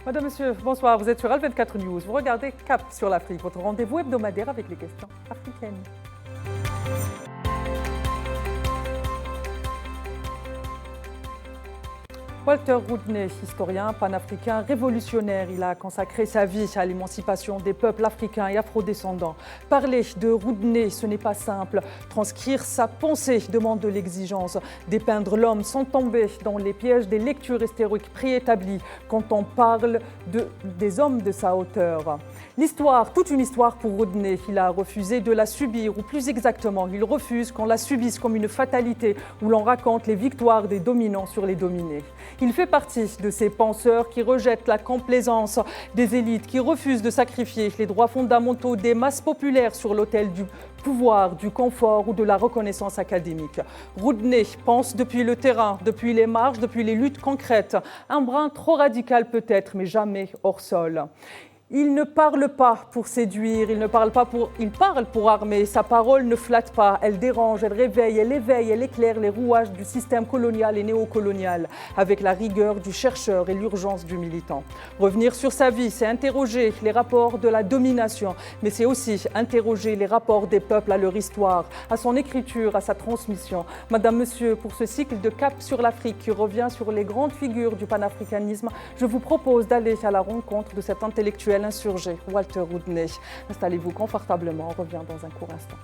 Madame, Monsieur, bonsoir. Vous êtes sur Al24 News. Vous regardez Cap sur l'Afrique, votre rendez-vous hebdomadaire avec les questions africaines. Walter Rodney, historien panafricain révolutionnaire, il a consacré sa vie à l'émancipation des peuples africains et afrodescendants. Parler de Rodney, ce n'est pas simple. Transcrire sa pensée demande de l'exigence. Dépeindre l'homme sans tomber dans les pièges des lectures historiques préétablies quand on parle des hommes de sa hauteur. L'histoire, toute une histoire pour Rodney. Il a refusé de la subir, ou plus exactement, il refuse qu'on la subisse comme une fatalité où l'on raconte les victoires des dominants sur les dominés. Il fait partie de ces penseurs qui rejettent la complaisance des élites, qui refusent de sacrifier les droits fondamentaux des masses populaires sur l'autel du pouvoir, du confort ou de la reconnaissance académique. Rodney pense depuis le terrain, depuis les marches, depuis les luttes concrètes. Un brin trop radical peut-être, mais jamais hors sol. Il ne parle pas pour séduire, il parle pour armer. Sa parole ne flatte pas, elle dérange, elle réveille, elle éveille, elle éclaire les rouages du système colonial et néocolonial, avec la rigueur du chercheur et l'urgence du militant. Revenir sur sa vie, c'est interroger les rapports de la domination, mais c'est aussi interroger les rapports des peuples à leur histoire, à son écriture, à sa transmission. Madame, Monsieur, pour ce cycle de Cap sur l'Afrique qui revient sur les grandes figures du panafricanisme, je vous propose d'aller à la rencontre de cet intellectuel insurgé, Walter Rodney. Installez-vous confortablement, on revient dans un court instant.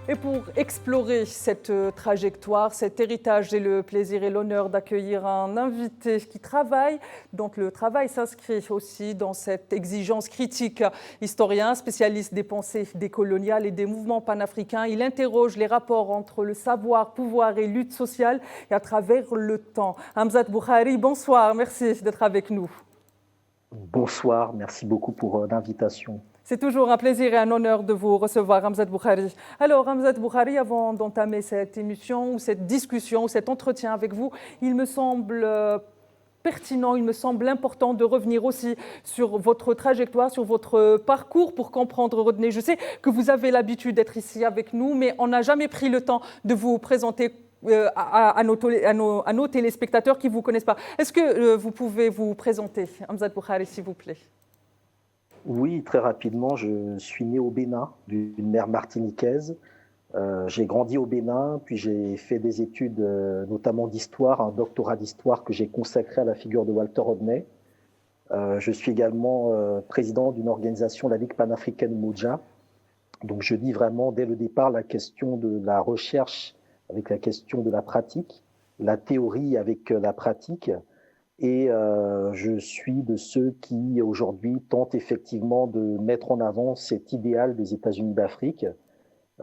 Et pour explorer cette trajectoire, cet héritage, j'ai le plaisir et l'honneur d'accueillir un invité qui travaille. Donc le travail s'inscrit aussi dans cette exigence critique. Historien, spécialiste des pensées décoloniales et des mouvements panafricains, il interroge les rapports entre le savoir, pouvoir et lutte sociale et à travers le temps. Hamzat Boukhari, bonsoir, merci d'être avec nous. Bonsoir, merci beaucoup pour l'invitation. C'est toujours un plaisir et un honneur de vous recevoir, Hamzat Boukhari. Alors, Hamzat Boukhari, avant d'entamer cette émission, ou cette discussion, ou cet entretien avec vous, il me semble pertinent, il me semble important de revenir aussi sur votre trajectoire, sur votre parcours pour comprendre Rodney. Je sais que vous avez l'habitude d'être ici avec nous, mais on n'a jamais pris le temps de vous présenter à nos téléspectateurs qui ne vous connaissent pas. Est-ce que vous pouvez vous présenter, Hamzat Boukhari, s'il vous plaît? Oui, très rapidement, je suis né au Bénin, d'une mère martiniquaise. J'ai grandi au Bénin, puis j'ai fait des études, notamment d'histoire, un doctorat d'histoire que j'ai consacré à la figure de Walter Rodney. Je suis également président d'une organisation, la Ligue panafricaine Moudja. Donc je dis vraiment dès le départ la question de la recherche avec la question de la pratique, la théorie avec la pratique. Et je suis de ceux qui, aujourd'hui, tentent effectivement de mettre en avant cet idéal des États-Unis d'Afrique,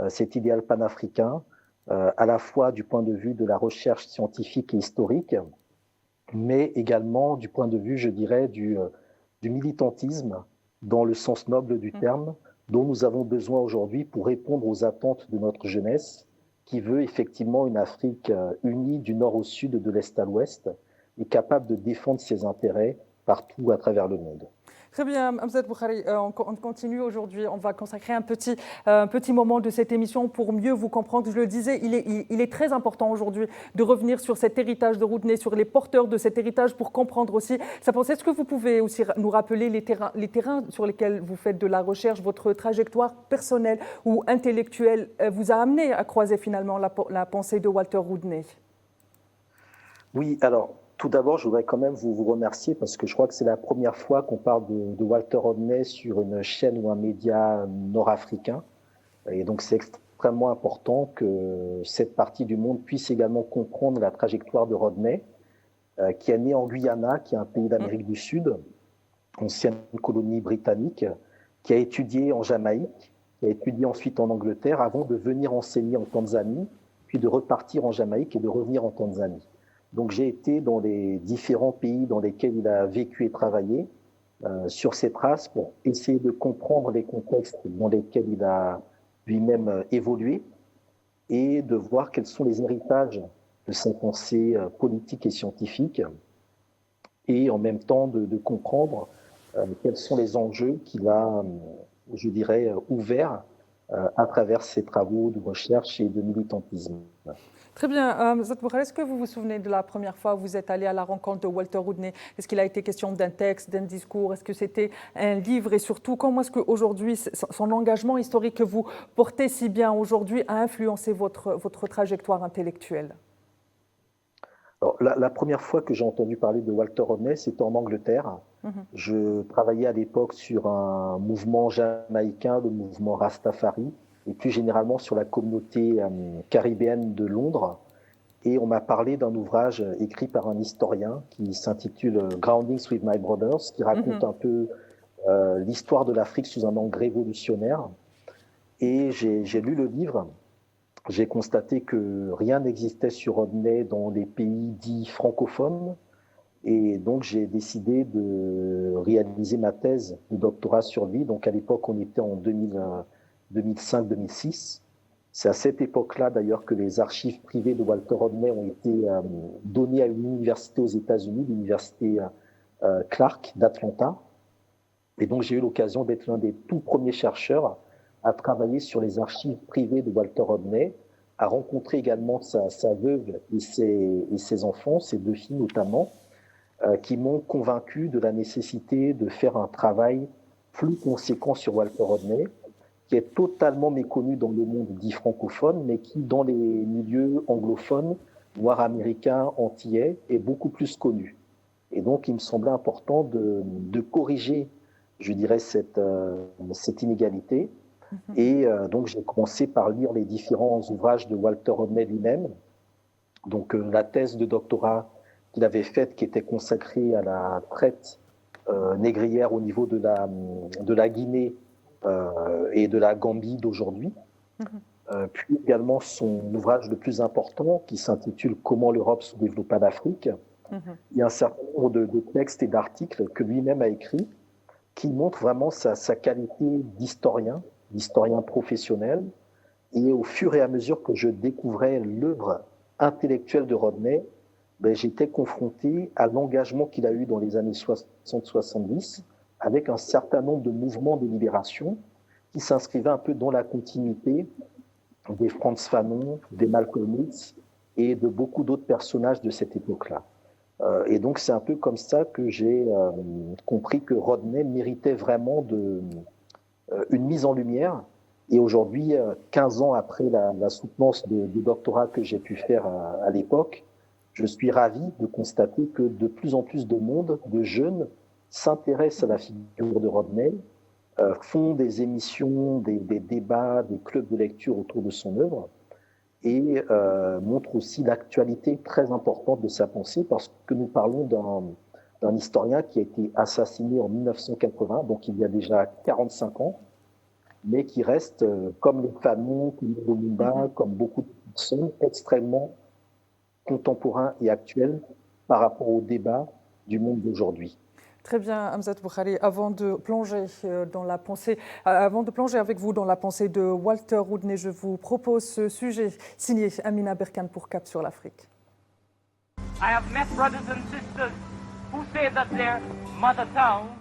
cet idéal panafricain, à la fois du point de vue de la recherche scientifique et historique, mais également du point de vue, je dirais, du militantisme, dans le sens noble du terme, dont nous avons besoin aujourd'hui pour répondre aux attentes de notre jeunesse, qui veut effectivement une Afrique unie du nord au sud, de l'est à l'ouest, est capable de défendre ses intérêts partout à travers le monde. Très bien, Hamzat Boukhari, on continue aujourd'hui. On va consacrer un petit moment de cette émission pour mieux vous comprendre. Je le disais, il est très important aujourd'hui de revenir sur cet héritage de Rodney, sur les porteurs de cet héritage pour comprendre aussi sa pensée. Est-ce que vous pouvez aussi nous rappeler les terrains sur lesquels vous faites de la recherche, votre trajectoire personnelle ou intellectuelle vous a amené à croiser finalement la pensée de Walter Rodney? Oui, alors, tout d'abord, je voudrais quand même vous remercier parce que je crois que c'est la première fois qu'on parle de Walter Rodney sur une chaîne ou un média nord-africain. Et donc, c'est extrêmement important que cette partie du monde puisse également comprendre la trajectoire de Rodney, qui est né en Guyana, qui est un pays d'Amérique du Sud, ancienne colonie britannique, qui a étudié en Jamaïque, qui a étudié ensuite en Angleterre, avant de venir enseigner en Tanzanie, puis de repartir en Jamaïque et de revenir en Tanzanie. Donc j'ai été dans les différents pays dans lesquels il a vécu et travaillé sur ses traces pour essayer de comprendre les contextes dans lesquels il a lui-même évolué et de voir quels sont les héritages de sa pensée politique et scientifique et en même temps de comprendre quels sont les enjeux qu'il a, je dirais, ouverts à travers ses travaux de recherche et de militantisme. Très bien. Zat Boukhari, est-ce que vous vous souvenez de la première fois où vous êtes allé à la rencontre de Walter Rodney? Est-ce qu'il a été question d'un texte, d'un discours? Est-ce que c'était un livre? Et surtout, comment est-ce qu'aujourd'hui, son engagement historique que vous portez si bien aujourd'hui a influencé votre trajectoire intellectuelle? Alors, la première fois que j'ai entendu parler de Walter Rodney, c'était en Angleterre. Je travaillais à l'époque sur un mouvement jamaïcain, le mouvement Rastafari, et plus généralement sur la communauté caribéenne de Londres. Et on m'a parlé d'un ouvrage écrit par un historien qui s'intitule Groundings with My Brothers, qui raconte un peu l'histoire de l'Afrique sous un angle révolutionnaire. Et j'ai lu le livre. J'ai constaté que rien n'existait sur Rodney dans les pays dits francophones. Et donc, j'ai décidé de réaliser ma thèse de doctorat sur lui. Donc, à l'époque, on était en 2005-2006. C'est à cette époque-là, d'ailleurs, que les archives privées de Walter Rodney ont été données à une université aux États-Unis, l'université Clark d'Atlanta. Et donc, j'ai eu l'occasion d'être l'un des tout premiers chercheurs à travailler sur les archives privées de Walter Rodney, à rencontrer également sa veuve et ses enfants, ses 2 filles notamment, qui m'ont convaincu de la nécessité de faire un travail plus conséquent sur Walter Rodney, qui est totalement méconnu dans le monde dit francophone, mais qui, dans les milieux anglophones, noirs américains, antillais, est beaucoup plus connu. Et donc, il me semblait important de corriger, je dirais, cette inégalité. Et donc, j'ai commencé par lire les différents ouvrages de Walter Rodney lui-même. Donc, la thèse de doctorat qu'il avait faite, qui était consacrée à la traite négrière au niveau de la Guinée et de la Gambie d'aujourd'hui. Puis également son ouvrage le plus important, qui s'intitule « Comment l'Europe se développa d'Afrique ». Il y a un certain nombre de textes et d'articles que lui-même a écrits, qui montrent vraiment sa qualité d'historien professionnel. Et au fur et à mesure que je découvrais l'œuvre intellectuelle de Rodney, j'étais confronté à l'engagement qu'il a eu dans les années 60-70 avec un certain nombre de mouvements de libération qui s'inscrivaient un peu dans la continuité des Frantz Fanon, des Malcolm X et de beaucoup d'autres personnages de cette époque-là. Et donc, c'est un peu comme ça que j'ai compris que Rodney méritait vraiment une mise en lumière. Et aujourd'hui, 15 ans après la soutenance du doctorat que j'ai pu faire à l'époque, je suis ravi de constater que de plus en plus de monde, de jeunes, s'intéressent à la figure de Rodney, font des émissions, des débats, des clubs de lecture autour de son œuvre, et montrent aussi l'actualité très importante de sa pensée, parce que nous parlons d'un historien qui a été assassiné en 1980, donc il y a déjà 45 ans, mais qui reste, comme les Fanon, comme les Lumumba, comme beaucoup de personnes, extrêmement contemporain et actuel par rapport au débat du monde d'aujourd'hui. Très bien, Hamzat Boukhari. Avant de plonger avec vous dans la pensée de Walter Rodney, je vous propose ce sujet signé Amina Berkane pour Cap sur l'Afrique.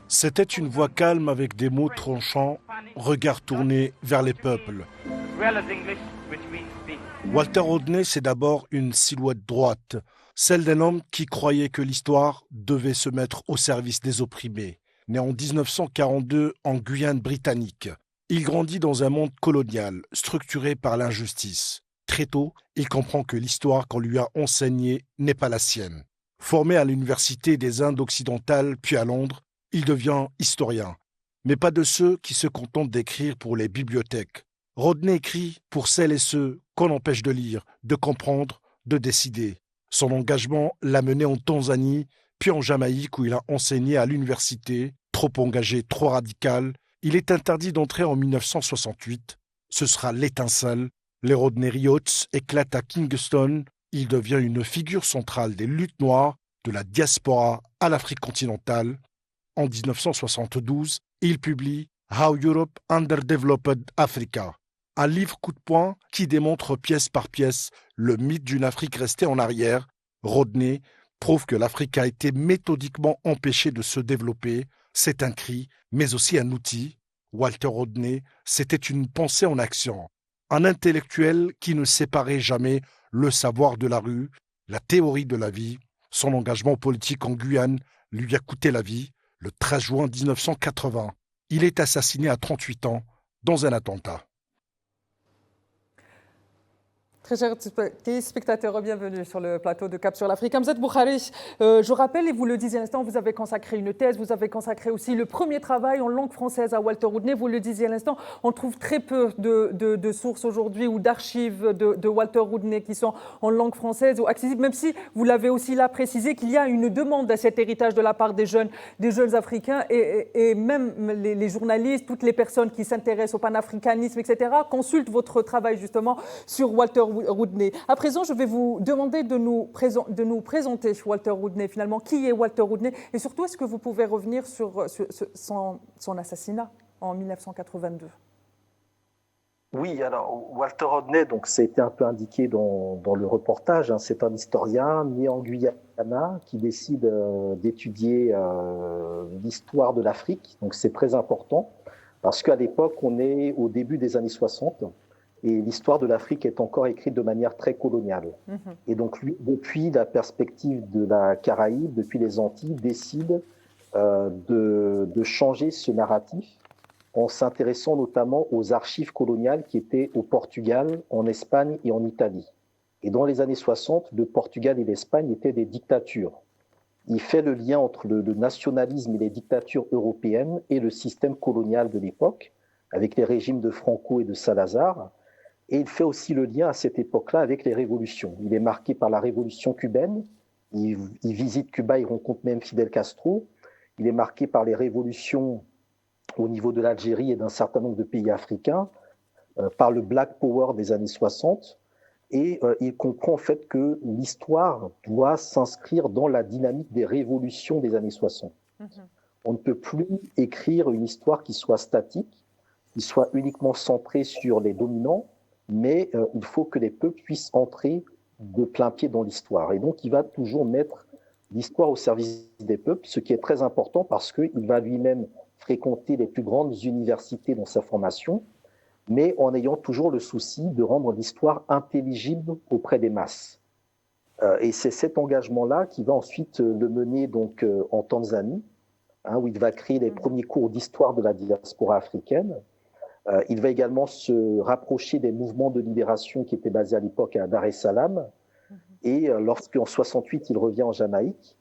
C'était une voix calme avec des mots tranchants, regard tourné vers les peuples. Walter Rodney, c'est d'abord une silhouette droite, celle d'un homme qui croyait que l'histoire devait se mettre au service des opprimés. Né en 1942 en Guyane britannique, il grandit dans un monde colonial, structuré par l'injustice. Très tôt, il comprend que l'histoire qu'on lui a enseignée n'est pas la sienne. Formé à l'Université des Indes occidentales, puis à Londres, il devient historien. Mais pas de ceux qui se contentent d'écrire pour les bibliothèques. Rodney écrit pour celles et ceux qu'on empêche de lire, de comprendre, de décider. Son engagement l'a mené en Tanzanie, puis en Jamaïque où il a enseigné à l'université. Trop engagé, trop radical, il est interdit d'entrer en 1968. Ce sera l'étincelle. Les Rodney Riots éclatent à Kingston. Il devient une figure centrale des luttes noires de la diaspora à l'Afrique continentale. En 1972, il publie How Europe Underdeveloped Africa, un livre coup de poing qui démontre pièce par pièce le mythe d'une Afrique restée en arrière. Rodney prouve que l'Afrique a été méthodiquement empêchée de se développer. C'est un cri, mais aussi un outil. Walter Rodney, c'était une pensée en action, un intellectuel qui ne séparait jamais le savoir de la rue, la théorie de la vie. Son engagement politique en Guyane lui a coûté la vie le 13 juin 1980. Il est assassiné à 38 ans dans un attentat. Très chers téléspectateurs, bienvenue sur le plateau de Cap sur l'Afrique. Hamzat Boukhari, je rappelle, et vous le disiez à l'instant, vous avez consacré une thèse, vous avez consacré aussi le premier travail en langue française à Walter Rodney. Vous le disiez à l'instant, on trouve très peu de sources aujourd'hui ou d'archives de Walter Rodney qui sont en langue française ou accessibles, même si vous l'avez aussi là précisé qu'il y a une demande à cet héritage de la part des jeunes africains et même les journalistes, toutes les personnes qui s'intéressent au panafricanisme, etc., consultent votre travail justement sur Walter Rodney. À présent, je vais vous demander de nous présenter Walter Rodney finalement. Qui est Walter Rodney? Et surtout, est-ce que vous pouvez revenir sur son assassinat en 1982? Oui, alors Walter Rodney, donc ça a été un peu indiqué dans le reportage, hein, c'est un historien né en Guyana qui décide d'étudier l'histoire de l'Afrique. Donc c'est très important parce qu'à l'époque, on est au début des années 60. Et l'histoire de l'Afrique est encore écrite de manière très coloniale. Et donc, lui, depuis la perspective de la Caraïbe, depuis les Antilles, décide de changer ce narratif en s'intéressant notamment aux archives coloniales qui étaient au Portugal, en Espagne et en Italie. Et dans les années 60, le Portugal et l'Espagne étaient des dictatures. Il fait le lien entre le nationalisme et les dictatures européennes et le système colonial de l'époque, avec les régimes de Franco et de Salazar. Et il fait aussi le lien à cette époque-là avec les révolutions. Il est marqué par la révolution cubaine. Il visite Cuba, il rencontre même Fidel Castro. Il est marqué par les révolutions au niveau de l'Algérie et d'un certain nombre de pays africains, par le Black Power des années 60. Et il comprend en fait que l'histoire doit s'inscrire dans la dynamique des révolutions des années 60. On ne peut plus écrire une histoire qui soit statique, qui soit uniquement centrée sur les dominants, mais il faut que les peuples puissent entrer de plein pied dans l'histoire. Et donc, il va toujours mettre l'histoire au service des peuples, ce qui est très important parce qu'il va lui-même fréquenter les plus grandes universités dans sa formation, mais en ayant toujours le souci de rendre l'histoire intelligible auprès des masses. Et c'est cet engagement-là qui va ensuite le mener donc, en Tanzanie, hein, où il va créer les premiers cours d'histoire de la diaspora africaine. Il va également se rapprocher des mouvements de libération qui étaient basés à l'époque à Dar es Salaam. Et lorsqu'en 68, il revient en Jamaïque,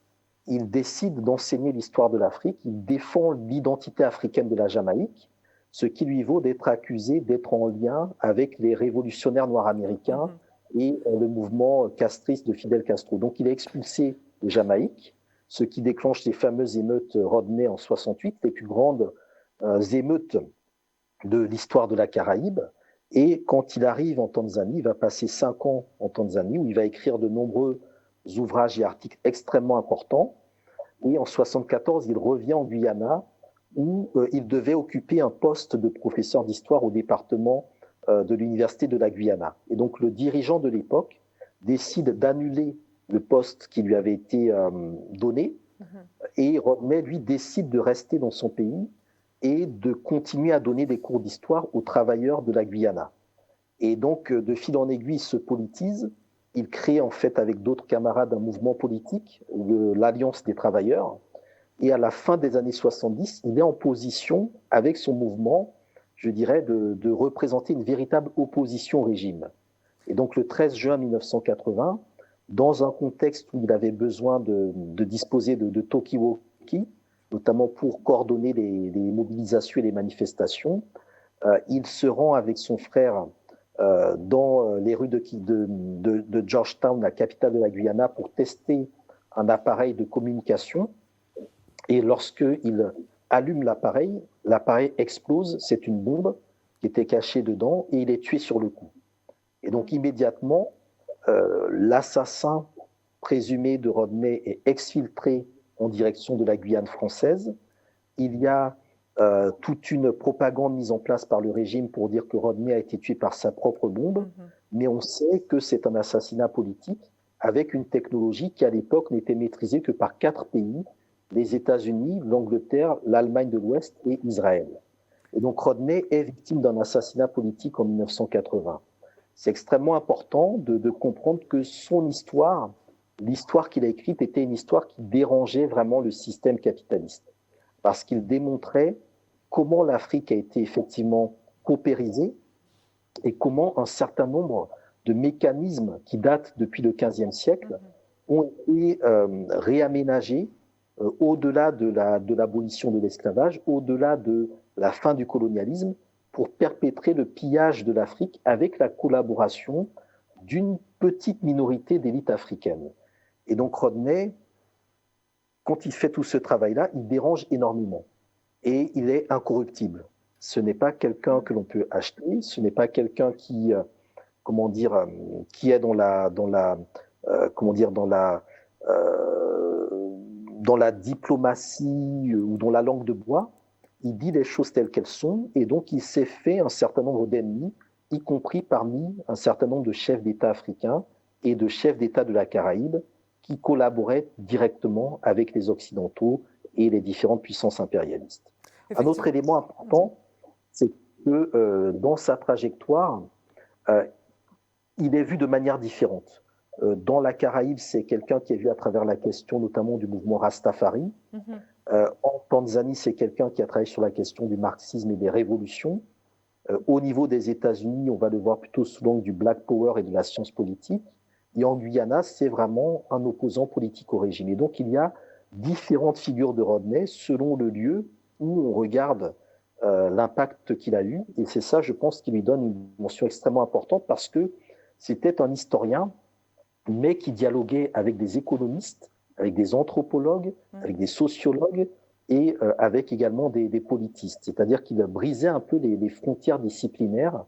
il décide d'enseigner l'histoire de l'Afrique. Il défend l'identité africaine de la Jamaïque, ce qui lui vaut d'être accusé d'être en lien avec les révolutionnaires noirs américains et le mouvement castriste de Fidel Castro. Donc il est expulsé de Jamaïque, ce qui déclenche les fameuses émeutes Rodney en 68, les plus grandes émeutes de l'histoire de la Caraïbe. Et quand il arrive en Tanzanie, il va passer 5 ans en Tanzanie, où il va écrire de nombreux ouvrages et articles extrêmement importants. Et en 74, il revient en Guyana, où il devait occuper un poste de professeur d'histoire au département de l'Université de la Guyana. Et donc le dirigeant de l'époque décide d'annuler le poste qui lui avait été donné, et Rodney, lui, décide de rester dans son pays et de continuer à donner des cours d'histoire aux travailleurs de la Guyana. Et donc, de fil en aiguille, il se politise. Il crée en fait avec d'autres camarades un mouvement politique, l'Alliance des travailleurs. Et à la fin des années 70, il est en position, avec son mouvement, je dirais, de représenter une véritable opposition au régime. Et donc, le 13 juin 1980, dans un contexte où il avait besoin de disposer de talkie-walkie, notamment pour coordonner les mobilisations et les manifestations, il se rend avec son frère dans les rues de Georgetown, la capitale de la Guyana, pour tester un appareil de communication. Et lorsqu'il allume l'appareil explose, c'est une bombe qui était cachée dedans, et il est tué sur le coup. Et donc immédiatement, l'assassin présumé de Rodney est exfiltré en direction de la Guyane française. Il y a toute une propagande mise en place par le régime pour dire que Rodney a été tué par sa propre bombe, mais on sait que c'est un assassinat politique avec une technologie qui à l'époque n'était maîtrisée que par 4 pays, les États-Unis, l'Angleterre, l'Allemagne de l'Ouest et Israël. Et donc Rodney est victime d'un assassinat politique en 1980. C'est extrêmement important de comprendre que son histoire, l'histoire qu'il a écrite, était une histoire qui dérangeait vraiment le système capitaliste. Parce qu'il démontrait comment l'Afrique a été effectivement paupérisée et comment un certain nombre de mécanismes qui datent depuis le XVe siècle ont été réaménagés au-delà de l'abolition de l'esclavage, au-delà de la fin du colonialisme, pour perpétrer le pillage de l'Afrique avec la collaboration d'une petite minorité d'élites africaines. Et donc Rodney, quand il fait tout ce travail-là, il dérange énormément. Et il est incorruptible. Ce n'est pas quelqu'un que l'on peut acheter, ce n'est pas quelqu'un qui, qui est dans la diplomatie ou dans la langue de bois. Il dit les choses telles qu'elles sont, et donc il s'est fait un certain nombre d'ennemis, y compris parmi un certain nombre de chefs d'État africains et de chefs d'État de la Caraïbe qui collaboraient directement avec les Occidentaux et les différentes puissances impérialistes. Un autre élément important, c'est que dans sa trajectoire, il est vu de manière différente. Dans la Caraïbe, c'est quelqu'un qui est vu à travers la question notamment du mouvement Rastafari. En Tanzanie, c'est quelqu'un qui a travaillé sur la question du marxisme et des révolutions. Au niveau des États-Unis, on va le voir plutôt sous l'angle du Black Power et de la science politique. Et en Guyana, c'est vraiment un opposant politique au régime. Et donc, il y a différentes figures de Rodney selon le lieu où on regarde l'impact qu'il a eu. Et c'est ça, je pense, qui lui donne une dimension extrêmement importante parce que c'était un historien, mais qui dialoguait avec des économistes, avec des anthropologues, avec des sociologues et avec également des politistes. C'est-à-dire qu'il brisait un peu les frontières disciplinaires,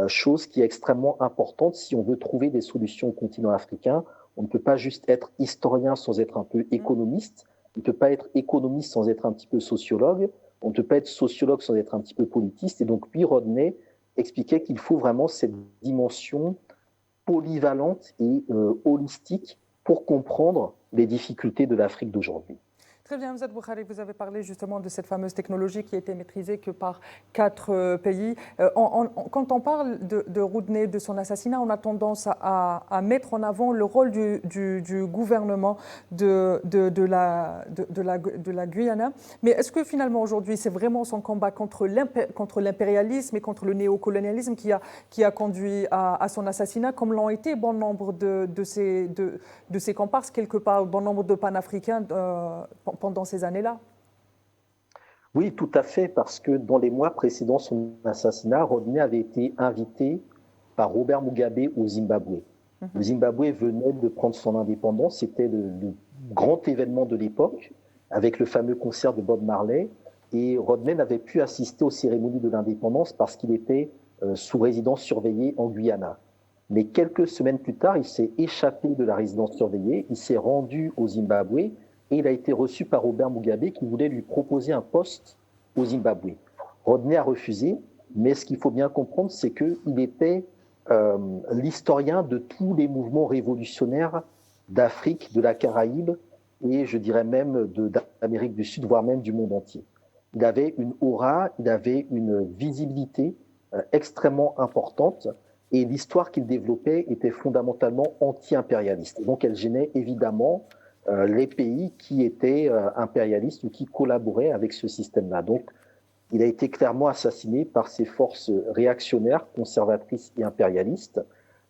chose qui est extrêmement importante si on veut trouver des solutions au continent africain. On ne peut pas juste être historien sans être un peu économiste, on ne peut pas être économiste sans être un petit peu sociologue, on ne peut pas être sociologue sans être un petit peu politiste. Et donc lui, Rodney, expliquait qu'il faut vraiment cette dimension polyvalente et holistique pour comprendre les difficultés de l'Afrique d'aujourd'hui. Très bien, Mzad Boukhari, vous avez parlé justement de cette fameuse technologie qui était maîtrisée que par 4 pays. Quand on parle de Rodney, de son assassinat, on a tendance à mettre en avant le rôle du gouvernement de la Guyana. Mais est-ce que finalement aujourd'hui, c'est vraiment son combat contre l'impérialisme et contre le néocolonialisme qui a conduit à son assassinat, comme l'ont été bon nombre de ses comparses, quelque part, bon nombre de panafricains pendant ces années-là? Oui, tout à fait, parce que dans les mois précédant son assassinat, Rodney avait été invité par Robert Mugabe au Zimbabwe. Le Zimbabwe venait de prendre son indépendance, c'était le grand événement de l'époque, avec le fameux concert de Bob Marley, et Rodney n'avait pu assister aux cérémonies de l'indépendance parce qu'il était sous résidence surveillée en Guyana. Mais quelques semaines plus tard, il s'est échappé de la résidence surveillée, il s'est rendu au Zimbabwe, et il a été reçu par Robert Mugabe qui voulait lui proposer un poste au Zimbabwe. Rodney a refusé, mais ce qu'il faut bien comprendre, c'est qu'il était l'historien de tous les mouvements révolutionnaires d'Afrique, de la Caraïbe et je dirais même d'Amérique du Sud, voire même du monde entier. Il avait une aura, il avait une visibilité extrêmement importante et l'histoire qu'il développait était fondamentalement anti-impérialiste. Donc elle gênait évidemment les pays qui étaient impérialistes ou qui collaboraient avec ce système-là. Donc, il a été clairement assassiné par ces forces réactionnaires, conservatrices et impérialistes,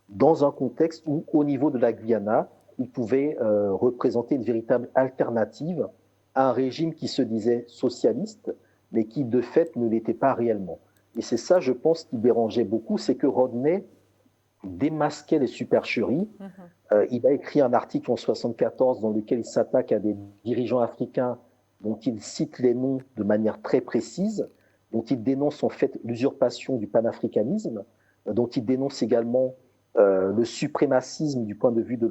dans un contexte où, au niveau de la Guyana, il pouvait représenter une véritable alternative à un régime qui se disait socialiste, mais qui, de fait, ne l'était pas réellement. Et c'est ça, je pense, qui dérangeait beaucoup, c'est que Rodney démasquait les supercheries. Il a écrit un article en 1974 dans lequel il s'attaque à des dirigeants africains dont il cite les noms de manière très précise, dont il dénonce en fait l'usurpation du panafricanisme, dont il dénonce également le suprémacisme du point de vue de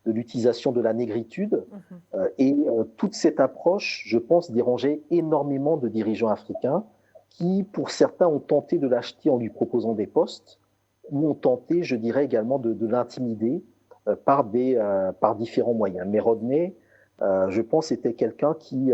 l'utilisation de la négritude. Et toute cette approche, je pense, dérangeait énormément de dirigeants africains qui, pour certains, ont tenté de l'acheter en lui proposant des postes, ou ont tenté, je dirais également, de l'intimider par différents moyens. Mais Rodney, je pense, était quelqu'un qui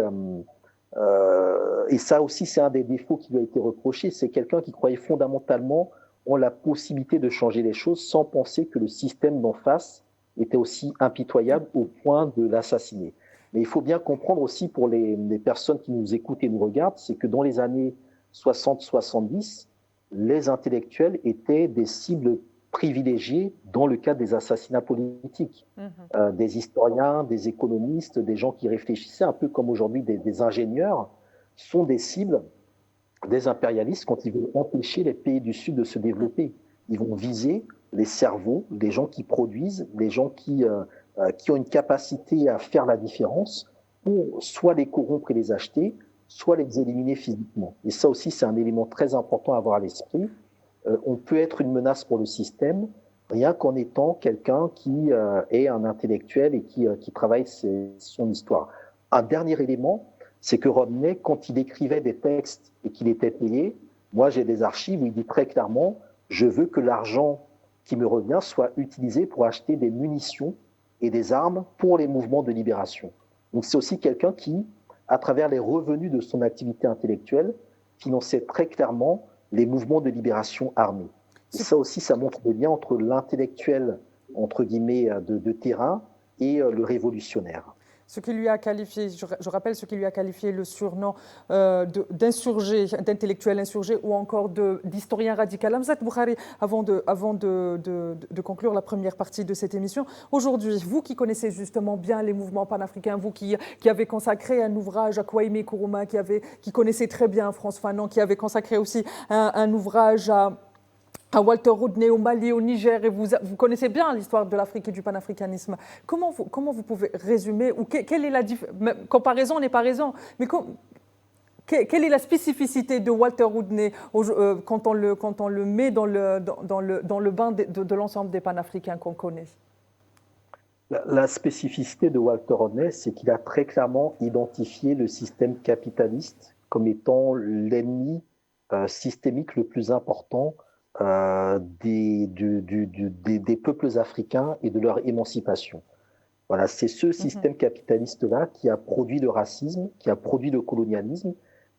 Et ça aussi, c'est un des défauts qui lui a été reproché. C'est quelqu'un qui croyait fondamentalement en la possibilité de changer les choses sans penser que le système d'en face était aussi impitoyable au point de l'assassiner. Mais il faut bien comprendre aussi pour les personnes qui nous écoutent et nous regardent, c'est que dans les années 60-70, les intellectuels étaient des cibles privilégiées dans le cadre des assassinats politiques. Des historiens, des économistes, des gens qui réfléchissaient un peu comme aujourd'hui des ingénieurs, sont des cibles des impérialistes quand ils veulent empêcher les pays du Sud de se développer. Ils vont viser les cerveaux, les gens qui produisent, les gens qui ont une capacité à faire la différence pour soit les corrompre et les acheter, soit les éliminer physiquement. Et ça aussi, c'est un élément très important à avoir à l'esprit. On peut être une menace pour le système rien qu'en étant quelqu'un qui est un intellectuel et qui travaille son histoire. Un dernier élément, c'est que Rodney, quand il écrivait des textes et qu'il était payé, moi j'ai des archives où il dit très clairement « je veux que l'argent qui me revient soit utilisé pour acheter des munitions et des armes pour les mouvements de libération ». Donc c'est aussi quelqu'un qui, à travers les revenus de son activité intellectuelle, finançait très clairement les mouvements de libération armés. Et ça aussi, ça montre le lien entre l'intellectuel, entre guillemets, de terrain et le révolutionnaire. Ce qui lui a qualifié, je rappelle ce qui lui a qualifié le surnom d'insurgé, d'intellectuel insurgé ou encore d'historien radical. Hamzat Boukhari, avant de conclure la première partie de cette émission, aujourd'hui, vous qui connaissez justement bien les mouvements panafricains, vous qui avez consacré un ouvrage à Kwame Nkrumah, qui connaissait très bien France Fanon, qui avait consacré aussi un ouvrage à Walter Rodney au Mali, au Niger, et vous connaissez bien l'histoire de l'Afrique et du panafricanisme. Comment vous pouvez résumer, ou quelle est la comparaison n'est pas raison, mais quelle est la spécificité de Walter Rodney quand on le met dans le bain de l'ensemble des panafricains qu'on connaît? La spécificité de Walter Rodney, c'est qu'il a très clairement identifié le système capitaliste comme étant l'ennemi systémique le plus important des peuples africains et de leur émancipation. Voilà, c'est ce système capitaliste-là qui a produit le racisme, qui a produit le colonialisme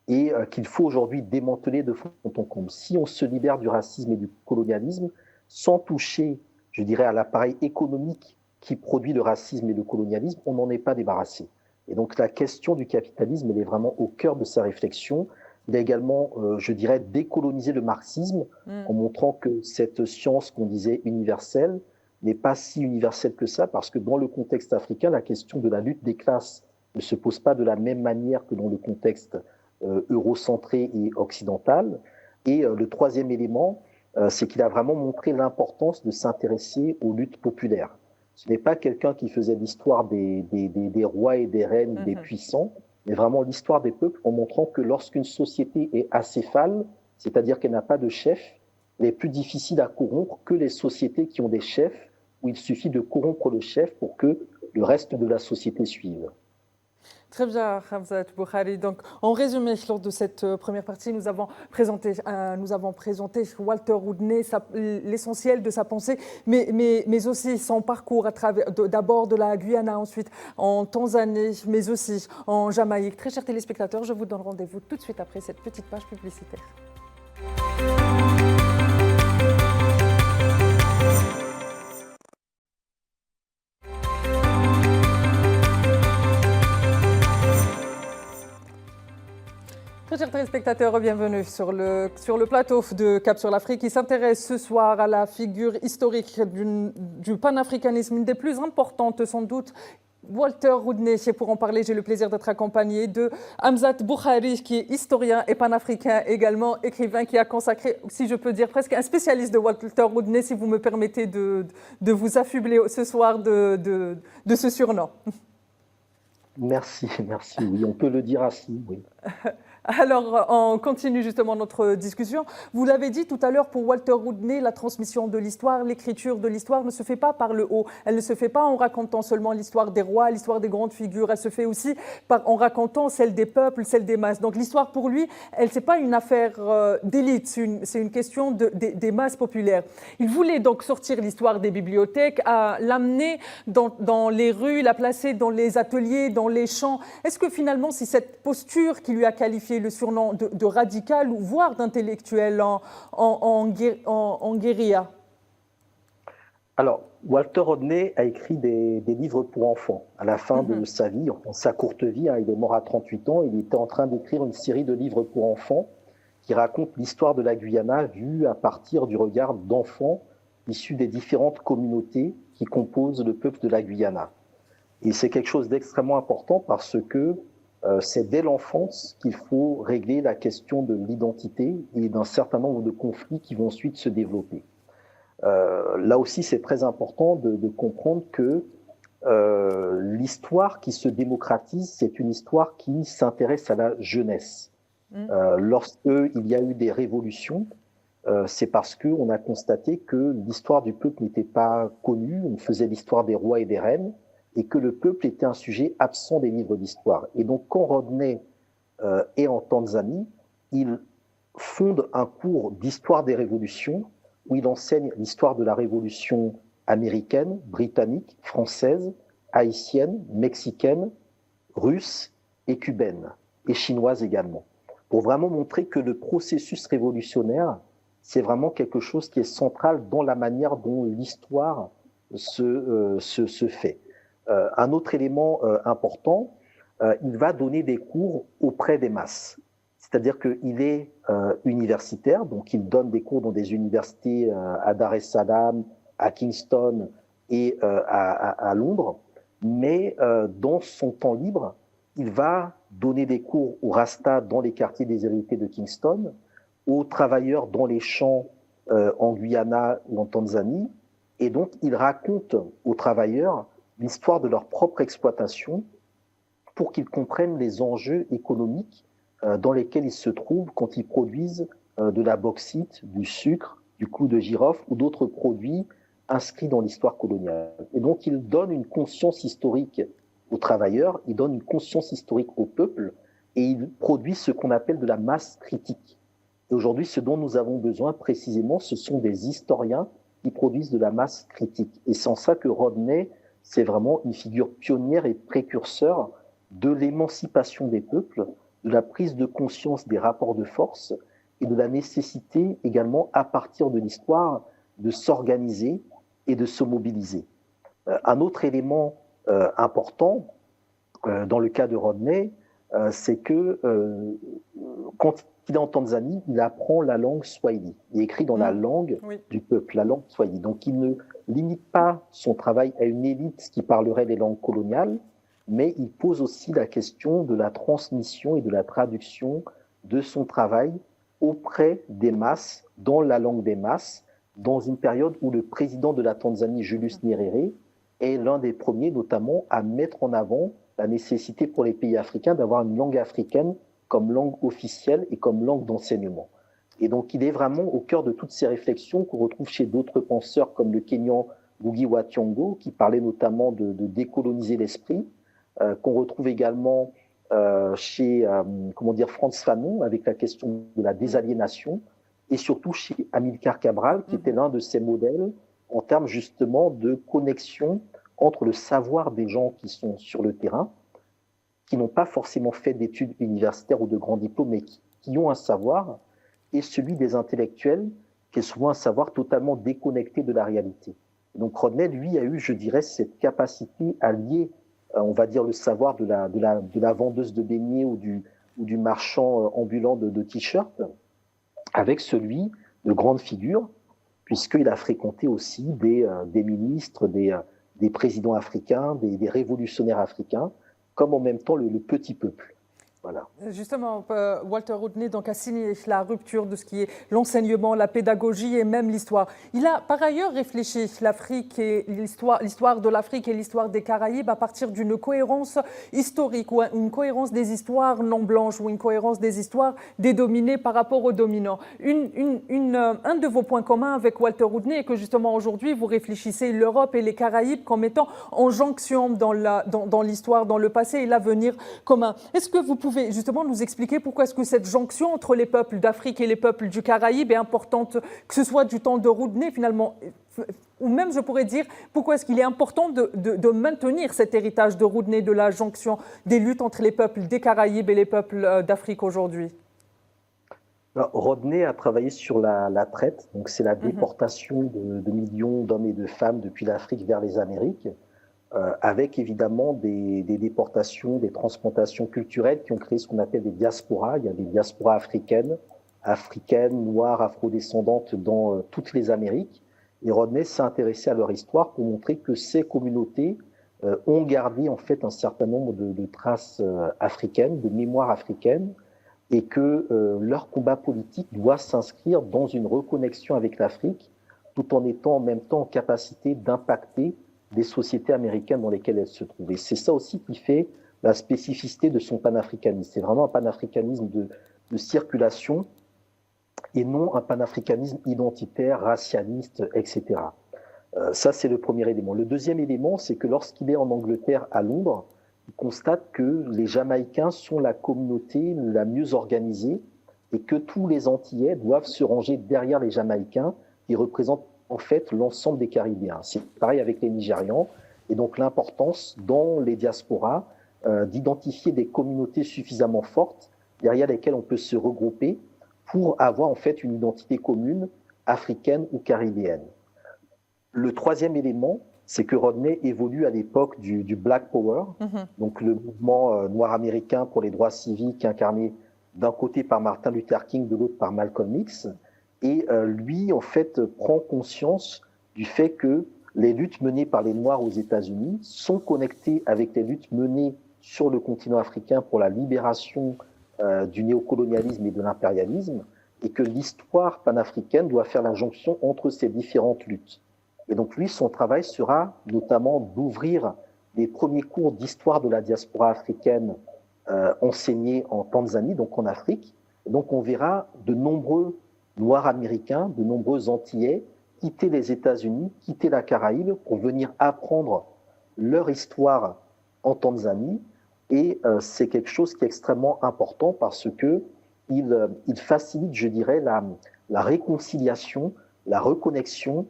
et qu'il faut aujourd'hui démanteler de fond en comble. Si on se libère du racisme et du colonialisme sans toucher, je dirais, à l'appareil économique qui produit le racisme et le colonialisme, on n'en est pas débarrassé. Et donc la question du capitalisme, elle est vraiment au cœur de sa réflexion. Il a également, je dirais, décolonisé le marxisme en montrant que cette science qu'on disait universelle n'est pas si universelle que ça, parce que dans le contexte africain, la question de la lutte des classes ne se pose pas de la même manière que dans le contexte eurocentré et occidental. Et le troisième élément, c'est qu'il a vraiment montré l'importance de s'intéresser aux luttes populaires. Ce n'est pas quelqu'un qui faisait l'histoire des rois et des reines, des puissants, mais vraiment l'histoire des peuples en montrant que lorsqu'une société est acéphale, c'est-à-dire qu'elle n'a pas de chef, elle est plus difficile à corrompre que les sociétés qui ont des chefs, où il suffit de corrompre le chef pour que le reste de la société suive. Très bien, Hamzat Boukhari. Donc, en résumé, lors de cette première partie, nous avons présenté Walter Rodney, l'essentiel de sa pensée, mais aussi son parcours à travers, d'abord de la Guyana, ensuite en Tanzanie, mais aussi en Jamaïque. Très chers téléspectateurs, je vous donne rendez-vous tout de suite après cette petite page publicitaire. Très chers téléspectateurs, bienvenue sur le plateau de Cap sur l'Afrique qui s'intéresse ce soir à la figure historique du panafricanisme, une des plus importantes sans doute. Walter Rodney, pour en parler, j'ai le plaisir d'être accompagné de Hamzat Boukhari, qui est historien et panafricain également, écrivain qui a consacré, si je peux dire, presque un spécialiste de Walter Rodney, si vous me permettez de vous affubler ce soir de ce surnom. Merci, oui, on peut le dire ainsi, oui. Alors, on continue justement notre discussion. Vous l'avez dit tout à l'heure, pour Walter Rodney, la transmission de l'histoire, l'écriture de l'histoire ne se fait pas par le haut. Elle ne se fait pas en racontant seulement l'histoire des rois, l'histoire des grandes figures. Elle se fait aussi en racontant celle des peuples, celle des masses. Donc l'histoire, pour lui, elle, c'est pas une affaire d'élite, c'est une question des masses populaires. Il voulait donc sortir l'histoire des bibliothèques, l'amener dans les rues, la placer dans les ateliers, dans les champs. Est-ce que finalement, c'est cette posture qui lui a qualifié le surnom de radical ou voire d'intellectuel en guérilla? Alors, Walter Rodney a écrit des livres pour enfants. À la fin de sa vie, sa courte vie, hein, il est mort à 38 ans, il était en train d'écrire une série de livres pour enfants qui racontent l'histoire de la Guyana vue à partir du regard d'enfants issus des différentes communautés qui composent le peuple de la Guyana. Et c'est quelque chose d'extrêmement important parce que c'est dès l'enfance qu'il faut régler la question de l'identité et d'un certain nombre de conflits qui vont ensuite se développer. Là aussi, c'est très important de comprendre que l'histoire qui se démocratise, c'est une histoire qui s'intéresse à la jeunesse. Lorsqu'il y a eu des révolutions, c'est parce qu'on a constaté que l'histoire du peuple n'était pas connue, on faisait l'histoire des rois et des reines, et que le peuple était un sujet absent des livres d'histoire. Et donc, quand Rodney est en Tanzanie, il fonde un cours d'histoire des révolutions où il enseigne l'histoire de la révolution américaine, britannique, française, haïtienne, mexicaine, russe et cubaine, et chinoise également, pour vraiment montrer que le processus révolutionnaire, c'est vraiment quelque chose qui est central dans la manière dont l'histoire se fait. Un autre élément important, il va donner des cours auprès des masses. C'est-à-dire qu'il est universitaire, donc il donne des cours dans des universités à Dar es Salaam, à Kingston et à Londres. Mais dans son temps libre, il va donner des cours aux Rastas dans les quartiers déshérités de Kingston, aux travailleurs dans les champs en Guyana ou en Tanzanie. Et donc, il raconte aux travailleurs l'histoire de leur propre exploitation pour qu'ils comprennent les enjeux économiques dans lesquels ils se trouvent quand ils produisent de la bauxite, du sucre, du clou de girofle ou d'autres produits inscrits dans l'histoire coloniale. Et donc, il donne une conscience historique aux travailleurs, il donne une conscience historique au peuple et il produit ce qu'on appelle de la masse critique. Et aujourd'hui, ce dont nous avons besoin précisément, ce sont des historiens qui produisent de la masse critique. Et c'est en ça que Rodney, c'est vraiment une figure pionnière et précurseur de l'émancipation des peuples, de la prise de conscience des rapports de force et de la nécessité également, à partir de l'histoire, de s'organiser et de se mobiliser. Un autre élément important dans le cas de Rodney, c'est que quand il est en Tanzanie, il apprend la langue swahili. Il écrit dans la langue du peuple, la langue swahili. Donc il ne limite pas son travail à une élite qui parlerait les langues coloniales, mais il pose aussi la question de la transmission et de la traduction de son travail auprès des masses, dans la langue des masses, dans une période où le président de la Tanzanie, Julius Nyerere, est l'un des premiers notamment à mettre en avant la nécessité pour les pays africains d'avoir une langue africaine comme langue officielle et comme langue d'enseignement. Et donc il est vraiment au cœur de toutes ces réflexions qu'on retrouve chez d'autres penseurs comme le Kenyan Ngugi wa Thiong'o, qui parlait notamment de décoloniser l'esprit, qu'on retrouve également chez Frantz Fanon avec la question de la désaliénation, et surtout chez Amilcar Cabral, qui était l'un de ses modèles en termes justement de connexion entre le savoir des gens qui sont sur le terrain, qui n'ont pas forcément fait d'études universitaires ou de grands diplômes, mais qui ont un savoir, et celui des intellectuels, qui est souvent un savoir totalement déconnecté de la réalité. Donc Rodney, lui, a eu, je dirais, cette capacité à lier, on va dire, le savoir de la vendeuse de beignets ou du marchand ambulant de t-shirts avec celui de grandes figures, puisqu'il a fréquenté aussi des ministres, des présidents africains, des révolutionnaires africains, comme en même temps le petit peuple. Voilà. Justement, Walter Rodney donc, a signé la rupture de ce qui est l'enseignement, la pédagogie et même l'histoire. Il a par ailleurs réfléchi l'Afrique et l'histoire de l'Afrique et l'histoire des Caraïbes à partir d'une cohérence historique ou une cohérence des histoires non blanches ou une cohérence des histoires des dominés par rapport aux dominants. Un de vos points communs avec Walter Rodney est que justement aujourd'hui vous réfléchissez l'Europe et les Caraïbes comme étant en jonction dans l'histoire, dans le passé et l'avenir commun. Est-ce que vous pouvez justement nous expliquer pourquoi est-ce que cette jonction entre les peuples d'Afrique et les peuples du Caraïbe est importante, que ce soit du temps de Rodney finalement, ou même je pourrais dire pourquoi est-ce qu'il est important de maintenir cet héritage de Rodney, de la jonction des luttes entre les peuples des Caraïbes et les peuples d'Afrique aujourd'hui? Rodney a travaillé sur la traite, donc c'est la déportation de millions d'hommes et de femmes depuis l'Afrique vers les Amériques. Avec évidemment des déportations, des transplantations culturelles qui ont créé ce qu'on appelle des diasporas. Il y a des diasporas africaines, noires, afrodescendantes dans toutes les Amériques. Et Rodney s'est intéressé à leur histoire pour montrer que ces communautés ont gardé en fait un certain nombre de traces africaines, de mémoire africaine, et que leur combat politique doit s'inscrire dans une reconnexion avec l'Afrique, tout en étant en même temps en capacité d'impacter des sociétés américaines dans lesquelles elles se trouvent. Et c'est ça aussi qui fait la spécificité de son panafricanisme. C'est vraiment un panafricanisme de circulation et non un panafricanisme identitaire, racialiste, etc. Ça, c'est le premier élément. Le deuxième élément, c'est que lorsqu'il est en Angleterre, à Londres, il constate que les Jamaïcains sont la communauté la mieux organisée et que tous les Antillais doivent se ranger derrière les Jamaïcains qui représentent en fait l'ensemble des Caribéens. C'est pareil avec les Nigérians, et donc l'importance dans les diasporas d'identifier des communautés suffisamment fortes derrière lesquelles on peut se regrouper pour avoir en fait une identité commune africaine ou caribéenne. Le troisième élément, c'est que Rodney évolue à l'époque du Black Power, donc le mouvement noir américain pour les droits civiques incarné d'un côté par Martin Luther King, de l'autre par Malcolm X. Et lui, en fait, prend conscience du fait que les luttes menées par les Noirs aux États-Unis sont connectées avec les luttes menées sur le continent africain pour la libération du néocolonialisme et de l'impérialisme, et que l'histoire panafricaine doit faire la jonction entre ces différentes luttes. Et donc lui, son travail sera notamment d'ouvrir les premiers cours d'histoire de la diaspora africaine enseignés en Tanzanie, donc en Afrique. Et donc on verra de nombreux Noirs américains, de nombreux Antillais, quitter les États-Unis, quitter la Caraïbe pour venir apprendre leur histoire en Tanzanie. Et c'est quelque chose qui est extrêmement important parce que il facilite, je dirais, la réconciliation, la reconnexion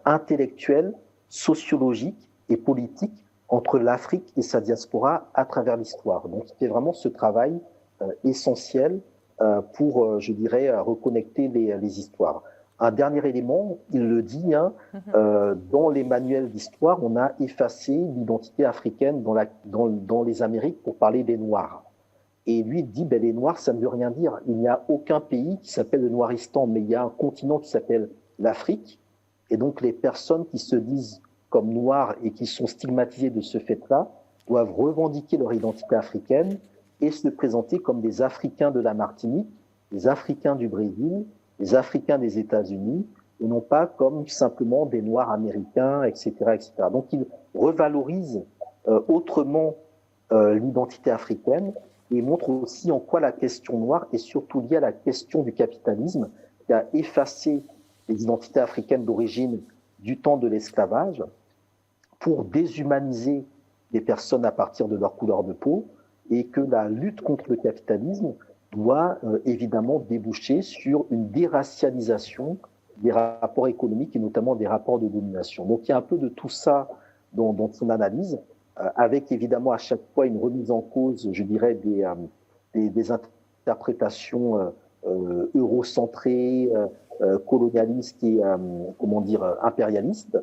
intellectuelle, sociologique et politique entre l'Afrique et sa diaspora à travers l'histoire. Donc c'est vraiment ce travail essentiel pour, je dirais, reconnecter les histoires. Un dernier élément, il le dit, dans les manuels d'histoire, on a effacé l'identité africaine dans les Amériques pour parler des Noirs. Et lui dit, les Noirs, ça ne veut rien dire. Il n'y a aucun pays qui s'appelle le Noiristan, mais il y a un continent qui s'appelle l'Afrique. Et donc les personnes qui se disent comme Noirs et qui sont stigmatisées de ce fait-là doivent revendiquer leur identité africaine et se présenter comme des Africains de la Martinique, des Africains du Brésil, des Africains des États-Unis, et non pas comme simplement des Noirs américains, etc., etc. Donc il revalorise autrement l'identité africaine et montre aussi en quoi la question noire est surtout liée à la question du capitalisme qui a effacé les identités africaines d'origine du temps de l'esclavage pour déshumaniser les personnes à partir de leur couleur de peau, et que la lutte contre le capitalisme doit évidemment déboucher sur une déracialisation des rapports économiques et notamment des rapports de domination. Donc il y a un peu de tout ça dans son analyse, avec évidemment à chaque fois une remise en cause, je dirais, des interprétations eurocentrées, colonialistes et impérialistes,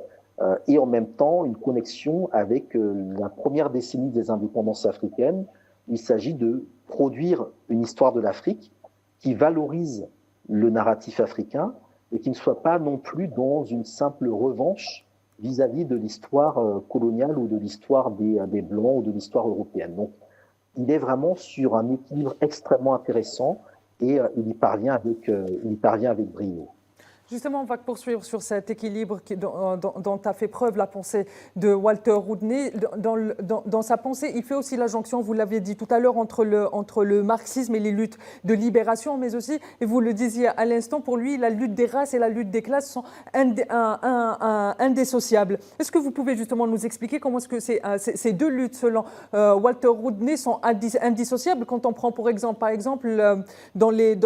et en même temps une connexion avec la première décennie des indépendances africaines. Il s'agit de produire une histoire de l'Afrique qui valorise le narratif africain et qui ne soit pas non plus dans une simple revanche vis-à-vis de l'histoire coloniale ou de l'histoire des Blancs ou de l'histoire européenne. Donc, il est vraiment sur un équilibre extrêmement intéressant et il y parvient avec brio. Justement, on va poursuivre sur cet équilibre dont a fait preuve la pensée de Walter Rodney. Dans sa pensée, il fait aussi la jonction, vous l'avez dit tout à l'heure, entre le marxisme et les luttes de libération, mais aussi, et vous le disiez à l'instant, pour lui, la lutte des races et la lutte des classes sont indissociables. Est-ce que vous pouvez justement nous expliquer comment est-ce que ces deux luttes, selon Walter Rodney, sont indissociables quand on prend, par exemple, dans les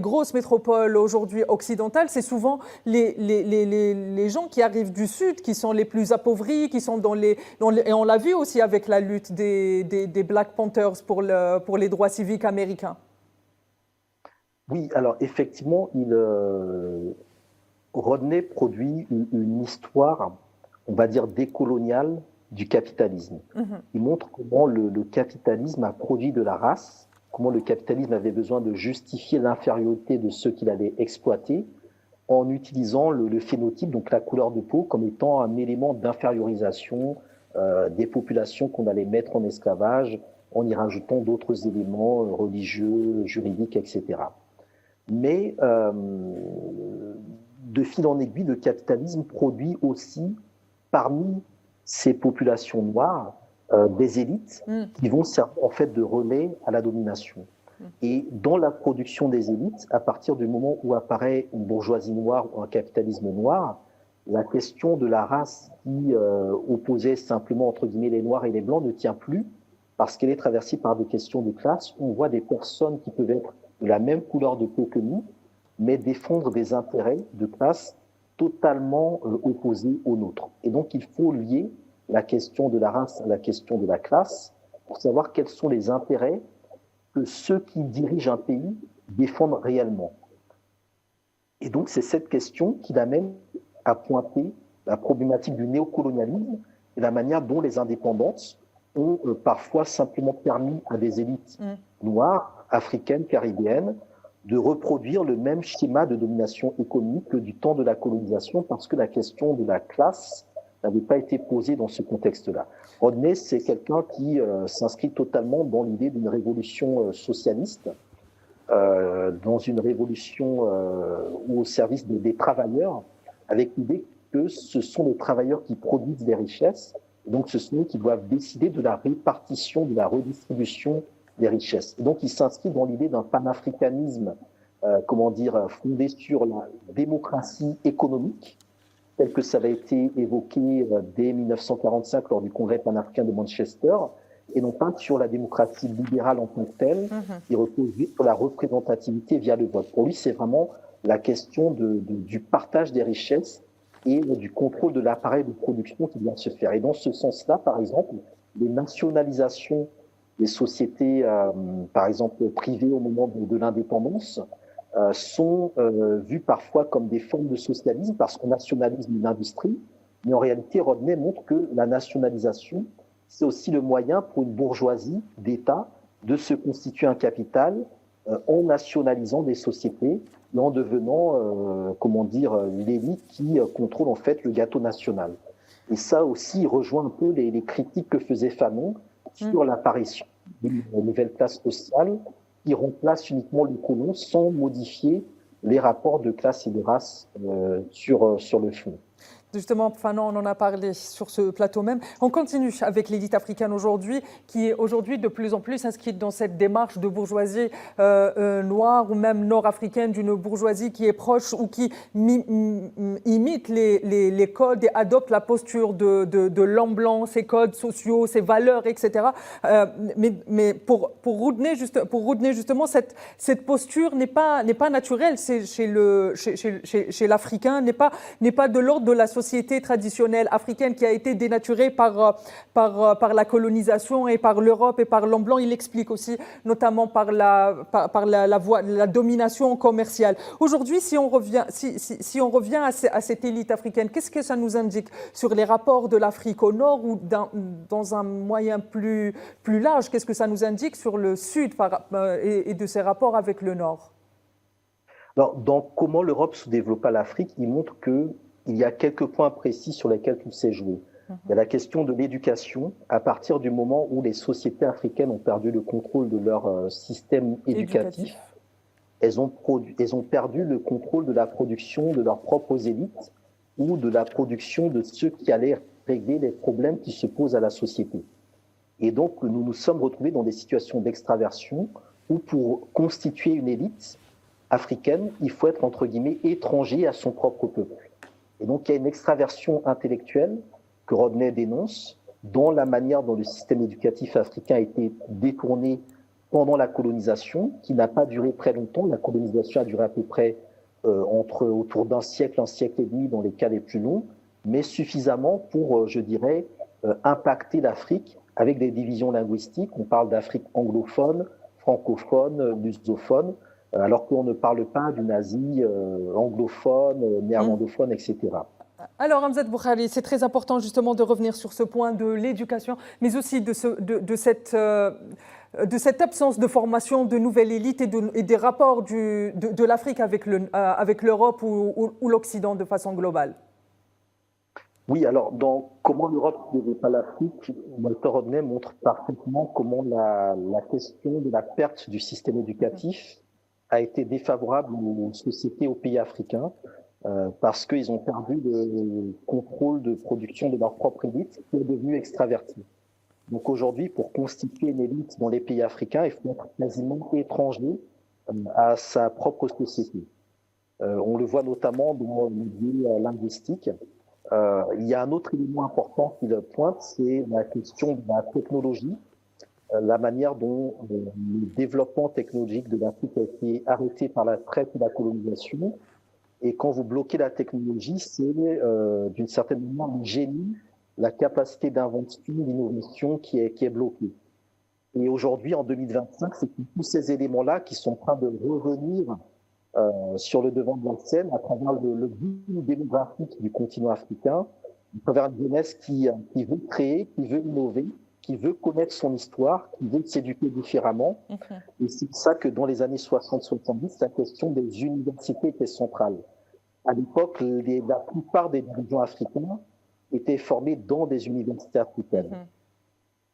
grosses métropoles aujourd'hui occidentales, c'est souvent les gens qui arrivent du Sud, qui sont les plus appauvris, qui sont et on l'a vu aussi avec la lutte des Black Panthers pour les droits civiques américains. Oui, alors effectivement, Rodney produit une histoire, on va dire, décoloniale du capitalisme. Il montre comment le capitalisme a produit de la race, comment le capitalisme avait besoin de justifier l'infériorité de ceux qu'il allait exploiter, en utilisant le phénotype, donc la couleur de peau, comme étant un élément d'infériorisation des populations qu'on allait mettre en esclavage, en y rajoutant d'autres éléments religieux, juridiques, etc. Mais de fil en aiguille, le capitalisme produit aussi, parmi ces populations noires, des élites qui vont servir en fait de relais à la domination. Et dans la production des élites, à partir du moment où apparaît une bourgeoisie noire ou un capitalisme noir, la question de la race qui opposait simplement entre guillemets les noirs et les blancs ne tient plus parce qu'elle est traversée par des questions de classe. On voit des personnes qui peuvent être de la même couleur de peau que nous, mais défendre des intérêts de classe totalement opposés aux nôtres. Et donc il faut lier la question de la race à la question de la classe pour savoir quels sont les intérêts que ceux qui dirigent un pays défendent réellement. Et donc, c'est cette question qui l'amène à pointer la problématique du néocolonialisme et la manière dont les indépendances ont parfois simplement permis à des élites noires, africaines, caribéennes, de reproduire le même schéma de domination économique que du temps de la colonisation, parce que la question de la classe n'avait pas été posée dans ce contexte-là. Rodney, c'est quelqu'un qui s'inscrit totalement dans l'idée d'une révolution socialiste, dans une révolution au service des travailleurs, avec l'idée que ce sont les travailleurs qui produisent les richesses, et donc ce sont eux qui doivent décider de la répartition, de la redistribution des richesses. Et donc il s'inscrit dans l'idée d'un panafricanisme, fondé sur la démocratie économique, tel que ça avait été évoqué dès 1945 lors du Congrès panafricain de Manchester, et non pas sur la démocratie libérale en tant que telle, qui repose sur la représentativité via le vote. Pour lui, c'est vraiment la question du partage des richesses et du contrôle de l'appareil de production qui doit se faire. Et dans ce sens-là, par exemple, les nationalisations des sociétés, par exemple privées au moment de l'indépendance, sont vues parfois comme des formes de socialisme parce qu'on nationalise une industrie, mais en réalité, Rodney montre que la nationalisation, c'est aussi le moyen pour une bourgeoisie d'État de se constituer un capital en nationalisant des sociétés et en devenant, l'élite qui contrôle en fait le gâteau national. Et ça aussi rejoint un peu les critiques que faisait Fanon sur l'apparition d'une nouvelle classe sociale qui remplace uniquement le colon sans modifier les rapports de classe et de race sur le fond. Justement, Fanon, on en a parlé sur ce plateau même. On continue avec l'élite africaine aujourd'hui, qui est aujourd'hui de plus en plus inscrite dans cette démarche de bourgeoisie noire ou même nord-africaine, d'une bourgeoisie qui est proche ou qui imite les codes et adopte la posture de l'homme blanc, ses codes sociaux, ses valeurs, etc. Mais pour Rodney, justement, cette posture n'est pas naturelle chez l'Africain, n'est pas de l'ordre de la société traditionnelle africaine qui a été dénaturée par la colonisation et par l'Europe et par l'homme blanc. Il explique aussi notamment par la domination commerciale. Aujourd'hui, si on revient à cette élite africaine, qu'est-ce que ça nous indique sur les rapports de l'Afrique au nord ou dans un moyen plus large? Qu'est-ce que ça nous indique sur le sud et de ses rapports avec le nord? Alors, dans comment l'Europe se développa à l'Afrique, il montre qu'il y a quelques points précis sur lesquels tout s'est joué. Il y a la question de l'éducation. À partir du moment où les sociétés africaines ont perdu le contrôle de leur système éducatif, elles ont perdu le contrôle de la production de leurs propres élites ou de la production de ceux qui allaient régler les problèmes qui se posent à la société. Et donc, nous nous sommes retrouvés dans des situations d'extraversion où pour constituer une élite africaine, il faut être, entre guillemets, étranger à son propre peuple. Et donc, il y a une extraversion intellectuelle que Rodney dénonce dans la manière dont le système éducatif africain a été détourné pendant la colonisation, qui n'a pas duré très longtemps. La colonisation a duré à peu près autour d'un siècle, un siècle et demi dans les cas les plus longs, mais suffisamment pour, je dirais, impacter l'Afrique avec des divisions linguistiques. On parle d'Afrique anglophone, francophone, lusophone, alors qu'on ne parle pas d'une Asie anglophone, néerlandophone, etc. Alors, Hamzat Boukhari, c'est très important justement de revenir sur ce point de l'éducation, mais aussi de cette absence de formation de nouvelles élites et des rapports de l'Afrique avec l'Europe ou l'Occident de façon globale. Oui, alors dans Comment l'Europe ne veut pas l'Afrique, Walter Rodney montre parfaitement comment la question de la perte du système éducatif a été défavorable aux sociétés, aux pays africains, parce qu'ils ont perdu le contrôle de production de leur propre élite, qui est devenue extravertie. Donc aujourd'hui, pour constituer une élite dans les pays africains, il faut être quasiment étranger à sa propre société. On le voit notamment dans le milieu linguistique. Il y a un autre élément important qui le pointe, c'est la question de la technologie, la manière dont le développement technologique de l'Afrique a été arrêté par la traite et la colonisation. Et quand vous bloquez la technologie, c'est d'une certaine manière le génie, la capacité d'invention, d'innovation qui est bloquée. Et aujourd'hui, en 2025, c'est tous ces éléments-là qui sont en train de revenir sur le devant de la scène à travers le boom démographique du continent africain, à travers une jeunesse qui veut créer, qui veut innover, qui veut connaître son histoire, qui veut s'éduquer différemment. Et c'est pour ça que dans les années 60-70, la question des universités était centrale. À l'époque, la plupart des dirigeants africains étaient formés dans des universités africaines.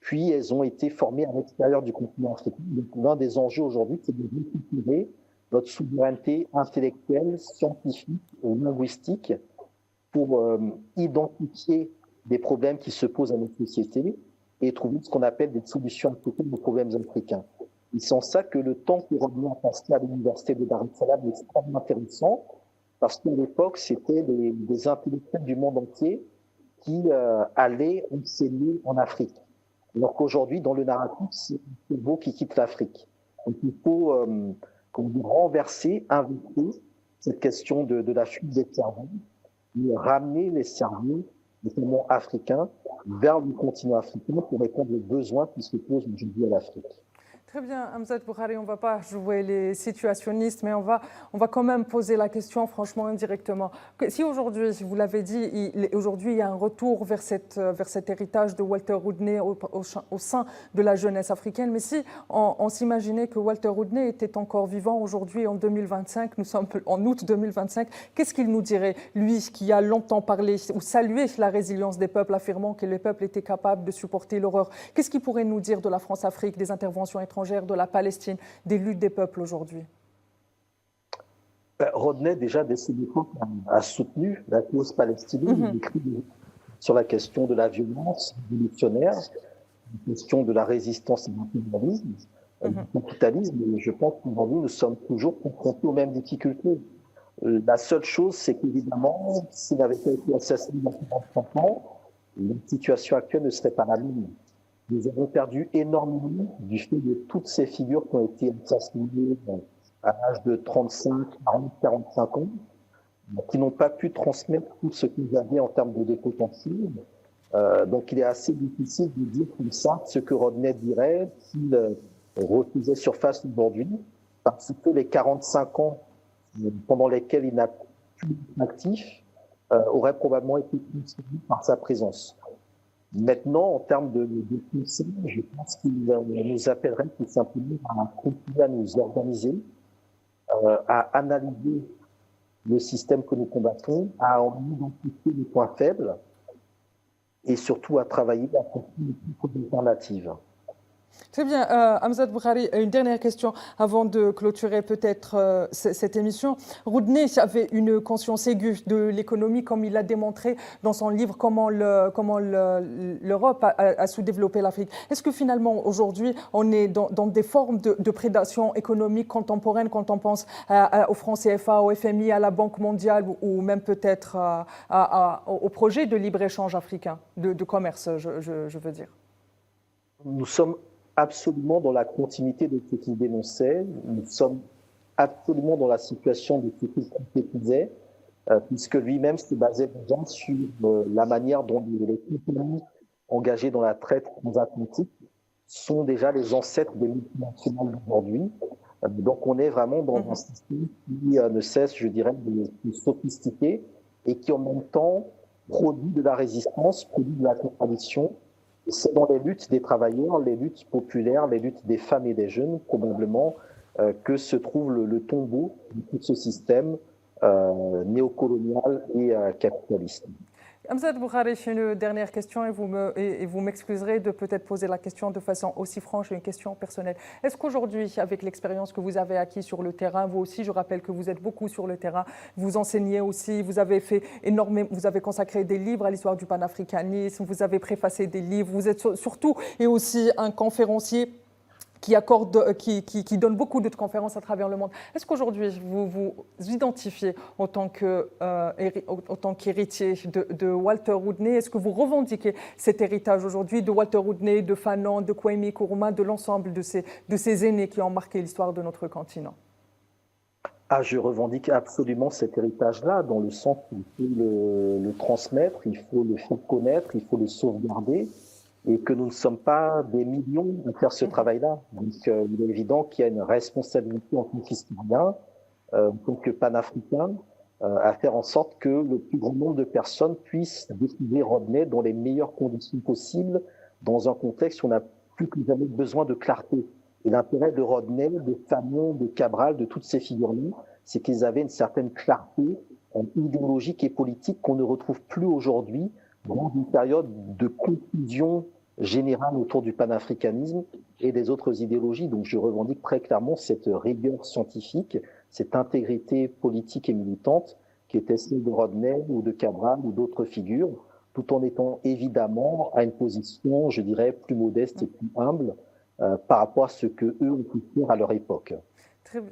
Puis, elles ont été formées à l'extérieur du continent africain. Donc, l'un des enjeux aujourd'hui, c'est de récupérer notre souveraineté intellectuelle, scientifique et linguistique pour identifier des problèmes qui se posent à notre société et trouver ce qu'on appelle des solutions africaines aux problèmes africains. Et c'est en ça que le temps que Rodney a passé à l'université de Dar es Salaam est extrêmement intéressant, parce qu'à l'époque, c'était des intellectuels du monde entier qui allaient enseigner en Afrique. Alors qu'aujourd'hui, dans le narratif, c'est le cerveau qui quitte l'Afrique. Donc il faut renverser, inverser cette question de la fuite des cerveaux, et ramener les cerveaux, notamment africains, vers le continent africain pour répondre aux besoins qui se posent aujourd'hui à l'Afrique. Très bien, Hamzat Boukhari, on ne va pas jouer les situationnistes, mais on va quand même poser la question franchement indirectement. Si aujourd'hui, vous l'avez dit, aujourd'hui il y a un retour vers cet héritage de Walter Rodney au sein de la jeunesse africaine, mais si on s'imaginait que Walter Rodney était encore vivant aujourd'hui en 2025, nous sommes en août 2025, qu'est-ce qu'il nous dirait, lui qui a longtemps parlé ou salué la résilience des peuples, affirmant que les peuples étaient capables de supporter l'horreur? Qu'est-ce qu'il pourrait nous dire de la France-Afrique, des interventions étrangères, de la Palestine, des luttes des peuples aujourd'hui? Rodney, déjà, dès ses époques, a soutenu la cause palestinienne. Il écrit sur la question de la violence révolutionnaire, la question de la résistance à l'impérialisme, du capitalisme. Et je pense qu'aujourd'hui, nous sommes toujours confrontés aux mêmes difficultés. La seule chose, c'est qu'évidemment, s'il n'avait pas été assassiné dans 45 ans, la situation actuelle ne serait pas la même. Nous avons perdu énormément du fait de toutes ces figures qui ont été assassinées à l'âge de 35, 40, 45 ans, qui n'ont pas pu transmettre tout ce qu'ils avaient en termes de potentiel. Donc il est assez difficile de dire comme ça ce que Rodney dirait s'il refaisait surface aujourd'hui, parce que les 45 ans pendant lesquels il n'a plus été actif auraient probablement été constitués par sa présence. Maintenant, en termes de conseils, je pense qu'il nous appellerait tout simplement à continuer à nous organiser, à analyser le système que nous combattons, à en identifier les points faibles et surtout à travailler à une alternative. Très bien. Hamzat Boukhari, une dernière question avant de clôturer peut-être cette émission. Roudneh avait une conscience aiguë de l'économie, comme il l'a démontré dans son livre Comment l'Europe a sous-développé l'Afrique. Est-ce que finalement, aujourd'hui, on est dans des formes de prédation économique contemporaine quand on pense au franc CFA, au FMI, à la Banque mondiale ou même peut-être au projet de libre-échange africain, de commerce, je veux dire? Nous sommes absolument dans la continuité de ce qu'il dénonçait. Nous sommes absolument dans la situation de ce qu'il concrétisait, puisque lui-même se basait déjà sur la manière dont les compagnies engagées dans la traite transatlantique sont déjà les ancêtres des multinationales d'aujourd'hui. Donc on est vraiment dans un système qui ne cesse, je dirais, de sophistiquer et qui en même temps produit de la résistance, produit de la contradiction. C'est dans les luttes des travailleurs, les luttes populaires, les luttes des femmes et des jeunes, probablement, que se trouve le tombeau de tout ce système néocolonial et capitaliste. Hamzat Boukhari, une dernière question et vous m'excuserez de peut-être poser la question de façon aussi franche, une question personnelle. Est-ce qu'aujourd'hui, avec l'expérience que vous avez acquise sur le terrain, vous aussi, je rappelle que vous êtes beaucoup sur le terrain, vous enseignez aussi, vous avez fait énormément, vous avez consacré des livres à l'histoire du panafricanisme, vous avez préfacé des livres, vous êtes surtout et aussi un conférencier qui donne beaucoup de conférences à travers le monde. Est-ce qu'aujourd'hui, vous vous identifiez en tant qu'héritier de Walter Roudneh? Est-ce que vous revendiquez cet héritage aujourd'hui de Walter Roudneh, de Fanon, de Kwame Nkrumah, de l'ensemble de ces aînés qui ont marqué l'histoire de notre continent? Je revendique absolument cet héritage-là, dans le sens qu'il faut le transmettre, il faut le faire connaître, il faut le sauvegarder. Et que nous ne sommes pas des millions à faire ce travail-là. Donc, il est évident qu'il y a une responsabilité en tant qu'historien, en tant que panafricain, à faire en sorte que le plus grand nombre de personnes puissent découvrir Roudneh dans les meilleures conditions possibles, dans un contexte où on n'a plus que jamais besoin de clarté. Et l'intérêt de Roudneh, de Fanon, de Cabral, de toutes ces figures-là, c'est qu'ils avaient une certaine clarté idéologique et politique qu'on ne retrouve plus aujourd'hui dans une période de confusion générale autour du panafricanisme et des autres idéologies. Donc je revendique très clairement cette rigueur scientifique, cette intégrité politique et militante qui était celle de Roudneh ou de Cabral ou d'autres figures, tout en étant évidemment à une position, je dirais, plus modeste et plus humble par rapport à ce qu'eux ont pu faire à leur époque.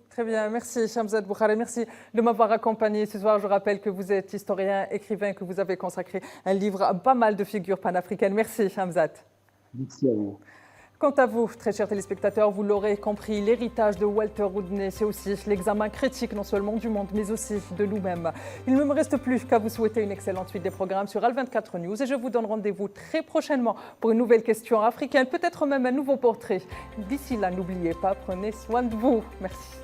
Très bien, merci Hamzat Boukhari, merci de m'avoir accompagné ce soir. Je rappelle que vous êtes historien, écrivain, que vous avez consacré un livre à pas mal de figures panafricaines. Merci Hamzat. Merci à vous. Quant à vous, très chers téléspectateurs, vous l'aurez compris, l'héritage de Walter Roudneh, c'est aussi l'examen critique non seulement du monde, mais aussi de nous-mêmes. Il ne me reste plus qu'à vous souhaiter une excellente suite des programmes sur Al24 News et je vous donne rendez-vous très prochainement pour une nouvelle question africaine, peut-être même un nouveau portrait. D'ici là, n'oubliez pas, prenez soin de vous. Merci.